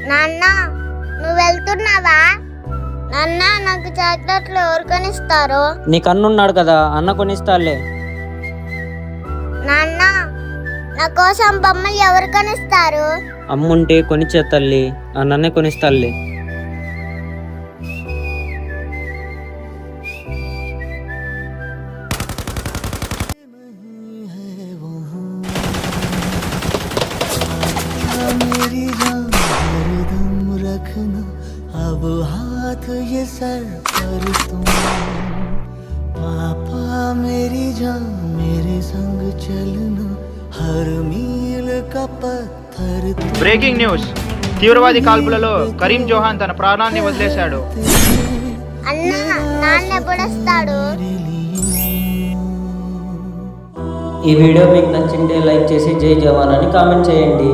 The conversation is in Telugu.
నాన్న నువ్వు వెళ్తున్నావా? నాన్న నాకు చాక్లెట్లు ఎవరు కొనిస్తారు? నీకు అన్నున్నాడు కదా, అన్న కొనిస్తాలే. నాన్న నా కోసం బొమ్మలు ఎవరు కొనిస్తారు? అమ్ముంటే కొనిచ్చే తల్లి, అన్ననే కొనిస్తాలే. अब हाथ ये सर पर तुम पापा मेरी जान मेरे संग चलना हर मील का पत्थर బ్రేకింగ్ న్యూస్, తీవ్రవాది కాల్పులలో కరీం జోహాన్ తన ప్రాణాన్ని వదిలేశాడు. అన్న నాన్న ఎప్పుడొస్తాడు? ఈ వీడియో మీకు నచ్చింటే లైక్ చేసి జై జవాన్ అని కామెంట్ చేయండి.